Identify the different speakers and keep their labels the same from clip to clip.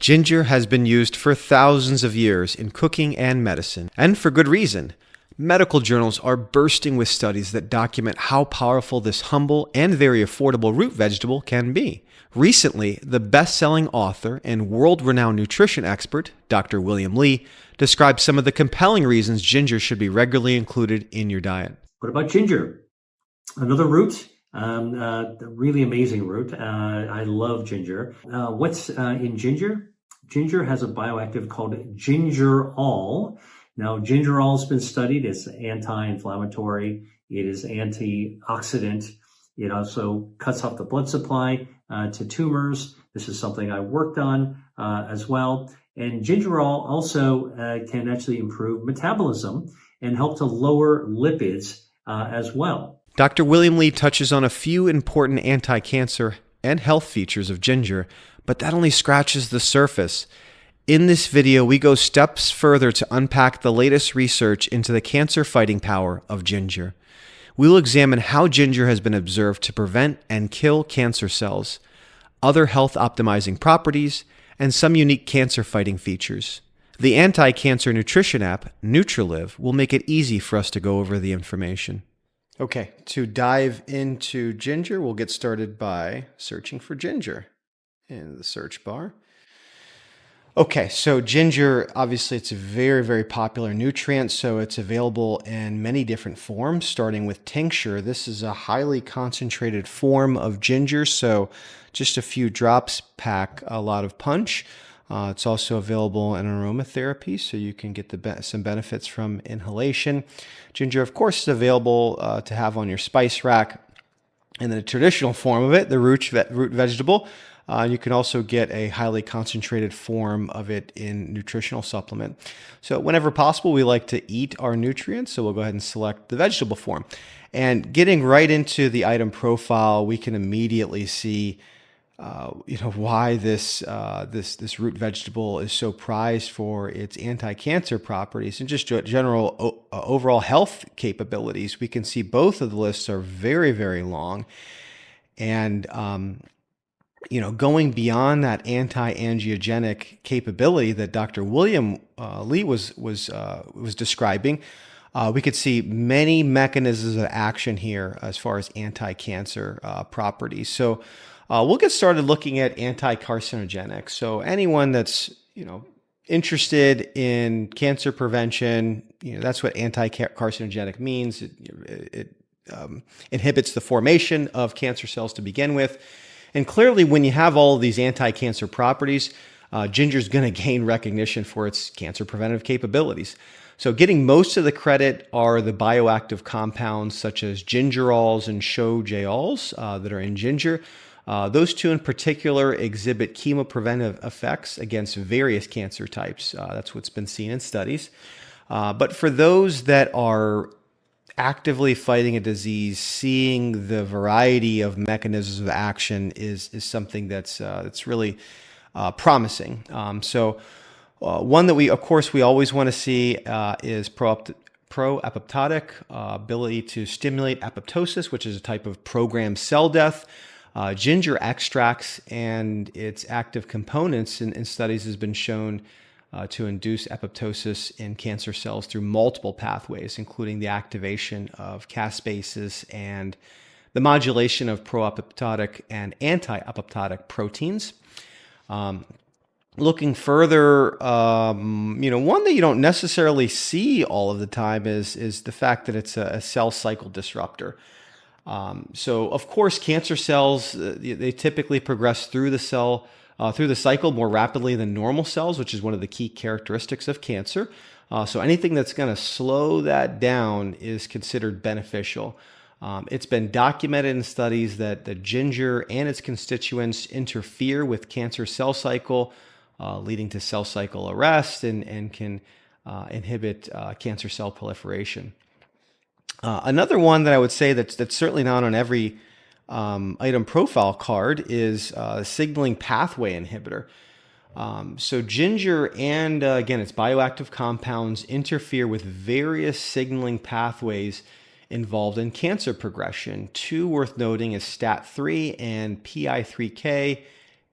Speaker 1: Ginger has been used for thousands of years in cooking and medicine, and for good reason. Medical journals are bursting with studies that document how powerful this humble and very affordable root vegetable can be. Recently, the best-selling author and world-renowned nutrition expert, Dr. William Li, described some of the compelling reasons ginger should be regularly included in your diet.
Speaker 2: What about ginger? Another root, really amazing root. I love ginger. What's in ginger? Ginger has a bioactive called gingerol. Now, gingerol has been studied. It's anti-inflammatory. It is antioxidant. It also cuts off the blood supply to tumors. This is something I worked on as well. And gingerol also can actually improve metabolism and help to lower lipids as well.
Speaker 1: Dr. William Li touches on a few important anti-cancer and health features of ginger, but that only scratches the surface. In this video, we go steps further to unpack the latest research into the cancer-fighting power of ginger. We will examine how ginger has been observed to prevent and kill cancer cells, other health-optimizing properties, and some unique cancer-fighting features. The anti-cancer nutrition app, Nutriliv, will make it easy for us to go over the information. Okay, to dive into ginger, we'll get started by searching for ginger in the search bar. Okay, so ginger, obviously it's a very, very popular nutrient, so it's available in many different forms, starting with tincture. This is a highly concentrated form of ginger, so just a few drops pack a lot of punch. It's also available in aromatherapy, so you can get some benefits from inhalation. Ginger, of course, is available to have on your spice rack. And the traditional form of it, the root vegetable, you can also get a highly concentrated form of it in nutritional supplement. So whenever possible, we like to eat our nutrients, so we'll go ahead and select the vegetable form. And getting right into the item profile, we can immediately see why this root vegetable is so prized for its anti-cancer properties and just general overall health capabilities. We can see both of the lists are very, very long, and going beyond that anti-angiogenic capability that Dr. William Li was describing. We could see many mechanisms of action here as far as anti-cancer properties. So we'll get started looking at anti-carcinogenic. So anyone that's interested in cancer prevention, that's what anti-carcinogenic means. It inhibits the formation of cancer cells to begin with. And clearly, when you have all of these anti-cancer properties, ginger is going to gain recognition for its cancer preventive capabilities. So getting most of the credit are the bioactive compounds such as gingerols and shogeols that are in ginger. Those two in particular exhibit chemopreventive effects against various cancer types. That's what's been seen in studies. But for those that are actively fighting a disease, seeing the variety of mechanisms of action is something that's really promising. One that we always want to see is pro-apoptotic ability to stimulate apoptosis, which is a type of programmed cell death. Ginger extracts and its active components in studies has been shown to induce apoptosis in cancer cells through multiple pathways, including the activation of caspases and the modulation of pro-apoptotic and anti-apoptotic proteins. Looking further, one that you don't necessarily see all of the time is the fact that it's a cell cycle disruptor. So, of course, cancer cells, they typically progress through the cycle more rapidly than normal cells, which is one of the key characteristics of cancer. So anything that's going to slow that down is considered beneficial. It's been documented in studies that the ginger and its constituents interfere with cancer cell cycle, leading to cell cycle arrest and can inhibit cancer cell proliferation. Another one that I would say that's certainly not on every item profile card is a signaling pathway inhibitor. So ginger and, again, its bioactive compounds interfere with various signaling pathways involved in cancer progression. Two worth noting is STAT3 and PI3K,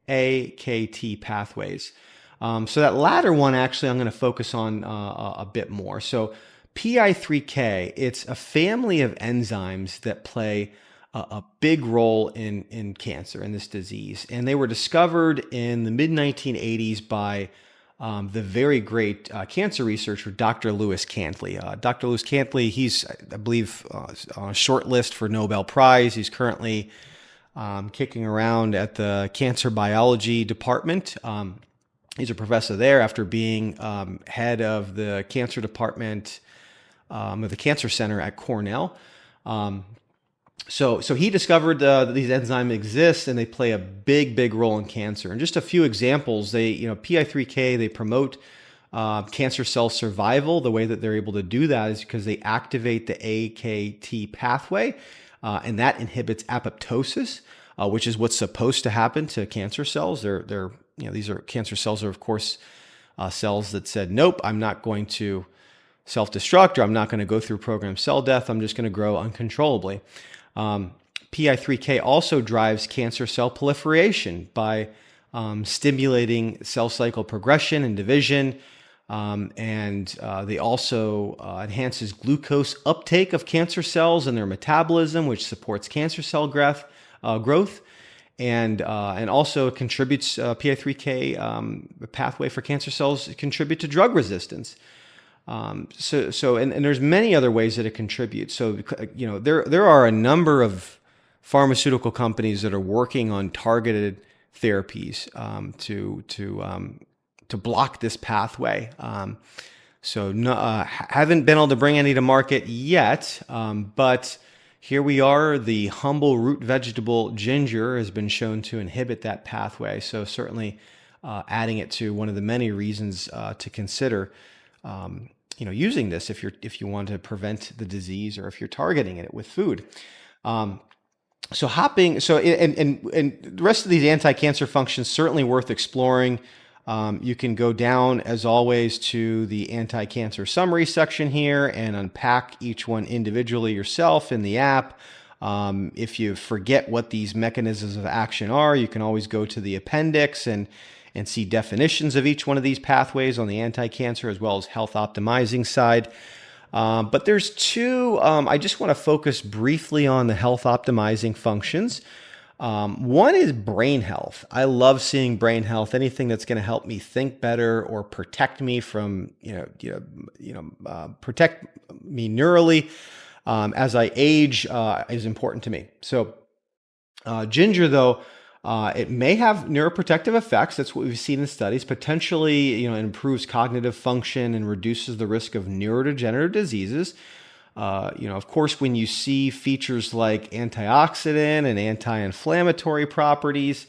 Speaker 1: AKT pathways. So that latter one, actually, I'm going to focus on a bit more. So PI3K, it's a family of enzymes that play a big role in cancer, in this disease. And they were discovered in the mid-1980s by the very great cancer researcher, Dr. Lewis Cantley. Dr. Lewis Cantley, he's, I believe, on a short list for Nobel Prize. He's currently kicking around at the cancer biology department. He's a professor there after being head of the cancer department of the Cancer Center at Cornell. So he discovered that these enzymes exist and they play a big role in cancer. And just a few examples, PI3K, they promote cancer cell survival. The way that they're able to do that is because they activate the AKT pathway, and that inhibits apoptosis, which is what's supposed to happen to cancer cells. These are cancer cells are, of course, cells that said, nope, I'm not going to self-destruct, or I'm not going to go through programmed cell death. I'm just going to grow uncontrollably. PI3K also drives cancer cell proliferation by stimulating cell cycle progression and division, and they also enhances glucose uptake of cancer cells and their metabolism, which supports cancer cell growth, and also contributes PI3K, the pathway for cancer cells, contribute to drug resistance. And there's many other ways that it contributes. So, there are a number of pharmaceutical companies that are working on targeted therapies to block this pathway. Haven't been able to bring any to market yet, but here we are. The humble root vegetable ginger has been shown to inhibit that pathway. So certainly adding it to one of the many reasons to consider using this if you want to prevent the disease, or if you're targeting it with food. And the rest of these anti-cancer functions certainly worth exploring. You can go down, as always, to the anti-cancer summary section here and unpack each one individually yourself in the app. If you forget what these mechanisms of action are, you can always go to the appendix and see definitions of each one of these pathways on the anti-cancer as well as health optimizing side. But there's two, I just want to focus briefly on the health optimizing functions. One is brain health. I love seeing brain health. Anything that's going to help me think better or protect me from, protect me neurally as I age is important to me. So ginger, though, it may have neuroprotective effects. That's what we've seen in studies. Potentially, it improves cognitive function and reduces the risk of neurodegenerative diseases. Of course, when you see features like antioxidant and anti-inflammatory properties,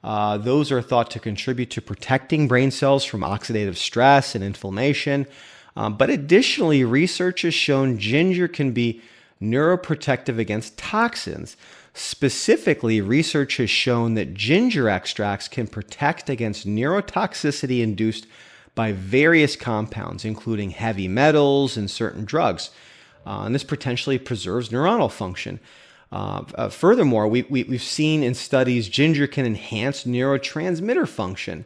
Speaker 1: those are thought to contribute to protecting brain cells from oxidative stress and inflammation. But additionally, research has shown ginger can be neuroprotective against toxins. Specifically, research has shown that ginger extracts can protect against neurotoxicity induced by various compounds, including heavy metals and certain drugs. And this potentially preserves neuronal function. Furthermore, we've seen in studies ginger can enhance neurotransmitter function,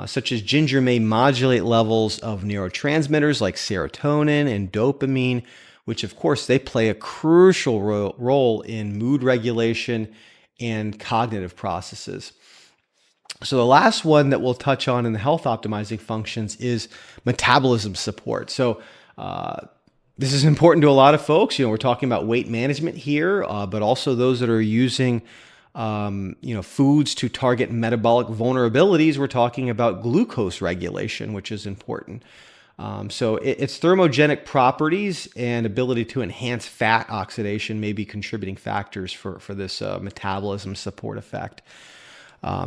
Speaker 1: such as ginger may modulate levels of neurotransmitters like serotonin and dopamine, which of course they play a crucial role in mood regulation and cognitive processes. So the last one that we'll touch on in the health optimizing functions is metabolism support. So this is important to a lot of folks. We're talking about weight management here, but also those that are using foods to target metabolic vulnerabilities. We're talking about glucose regulation, which is important. So its thermogenic properties and ability to enhance fat oxidation may be contributing factors for this metabolism support effect.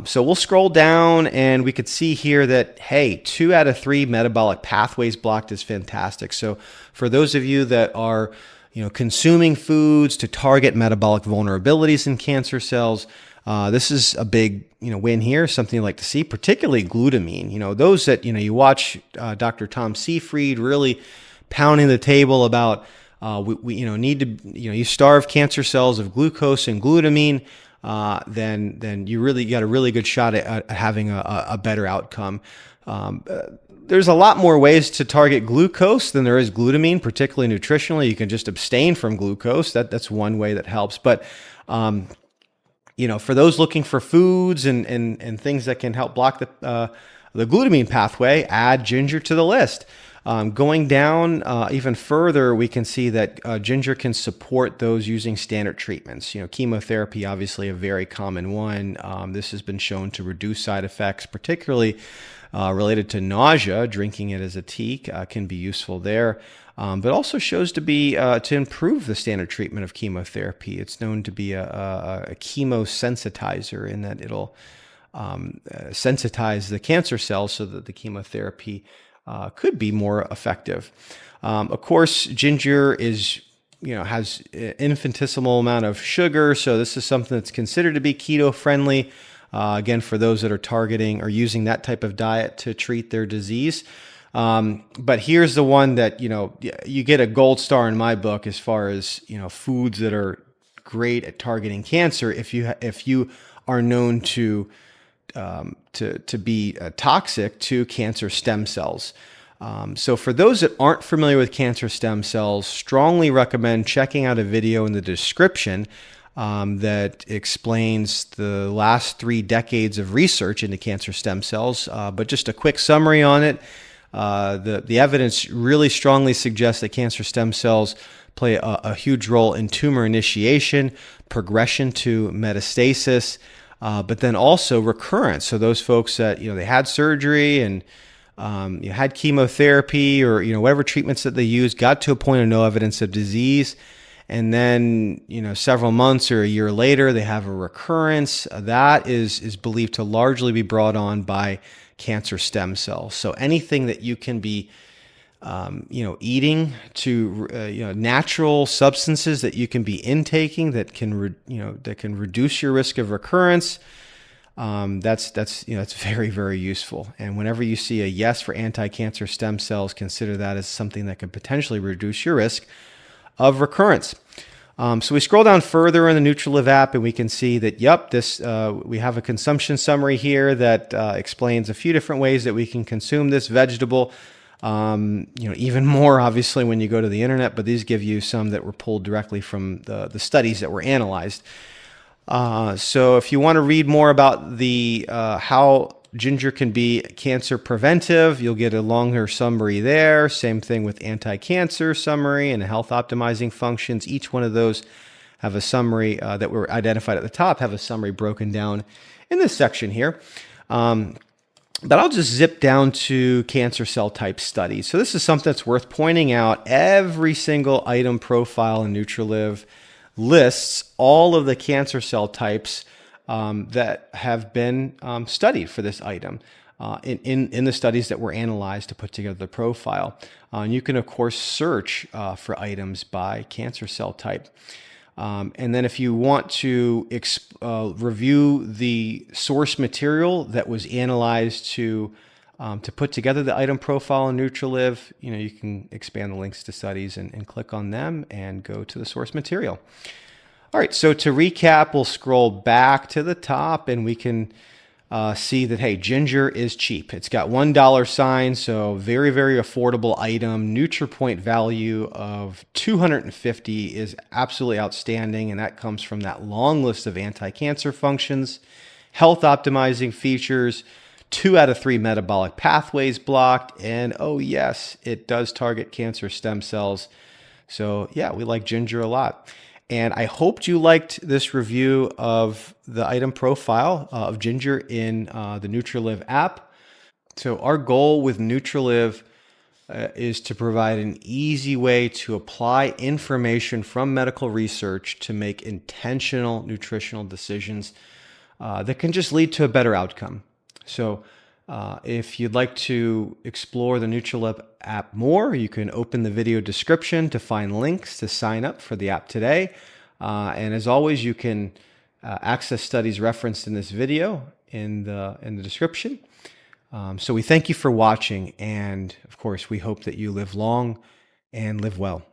Speaker 1: So we'll scroll down and we could see here that, hey, 2 out of 3 metabolic pathways blocked is fantastic. So for those of you that are consuming foods to target metabolic vulnerabilities in cancer cells, this is a big, win here, something you like to see, particularly glutamine. Those that, you watch Dr. Tom Seyfried really pounding the table about we need to, you starve cancer cells of glucose and glutamine. then you really got a really good shot at having a better outcome. There's a lot more ways to target glucose than there is glutamine, particularly nutritionally. You can just abstain from glucose. That's one way that helps. But for those looking for foods and things that can help block the glutamine pathway, add ginger to the list. Going down even further, we can see that ginger can support those using standard treatments. Chemotherapy, obviously a very common one. This has been shown to reduce side effects, particularly related to nausea. Drinking it as a tea can be useful there, but also shows to be to improve the standard treatment of chemotherapy. It's known to be a chemosensitizer in that it'll sensitize the cancer cells so that the chemotherapy could be more effective. Of course, ginger has an infinitesimal amount of sugar, so this is something that's considered to be keto friendly. Again, for those that are targeting or using that type of diet to treat their disease. But here's the one that, you get a gold star in my book as far as, foods that are great at targeting cancer. If you are known to be toxic to cancer stem cells. So for those that aren't familiar with cancer stem cells, strongly recommend checking out a video in the description that explains the last 3 decades of research into cancer stem cells. But just a quick summary on it. The evidence really strongly suggests that cancer stem cells play a huge role in tumor initiation, progression to metastasis, but then also recurrence. So those folks that, they had surgery and had chemotherapy or, whatever treatments that they used, got to a point of no evidence of disease. And then, several months or a year later, they have a recurrence. That is believed to largely be brought on by cancer stem cells. So anything that you can be, eating to, natural substances that you can be intaking that can reduce your risk of recurrence. That's very, very useful. And whenever you see a yes for anti-cancer stem cells, consider that as something that could potentially reduce your risk of recurrence. So we scroll down further in the Nutriliv app and we can see that, we have a consumption summary here that explains a few different ways that we can consume this vegetable. Even more obviously when you go to the internet, but these give you some that were pulled directly from the studies that were analyzed. So if you want to read more about the how ginger can be cancer preventive, you'll get a longer summary there. Same thing with anti-cancer summary and health optimizing functions. Each one of those have a summary that were identified at the top, have a summary broken down in this section here. But I'll just zip down to cancer cell type studies. So this is something that's worth pointing out. Every single item profile in Nutriliv lists all of the cancer cell types that have been studied for this item in the studies that were analyzed to put together the profile. And you can, of course, search for items by cancer cell type. And then if you want to review the source material that was analyzed to put together the item profile in Nutriliv, you can expand the links to studies and click on them and go to the source material. All right, so to recap, we'll scroll back to the top and we can see that, hey, ginger is cheap. It's got $1 sign, so very, very affordable item. NutriPoint value of 250 is absolutely outstanding, and that comes from that long list of anti-cancer functions, health optimizing features, 2 out of 3 metabolic pathways blocked, and oh yes, it does target cancer stem cells. So yeah, we like ginger a lot. And I hoped you liked this review of the item profile of ginger in the Nutriliv app. So our goal with Nutriliv is to provide an easy way to apply information from medical research to make intentional nutritional decisions that can just lead to a better outcome. So if you'd like to explore the Nutriliv app more, you can open the video description to find links to sign up for the app today. And as always, you can access studies referenced in this video in the description. So we thank you for watching, and of course, we hope that you live long and live well.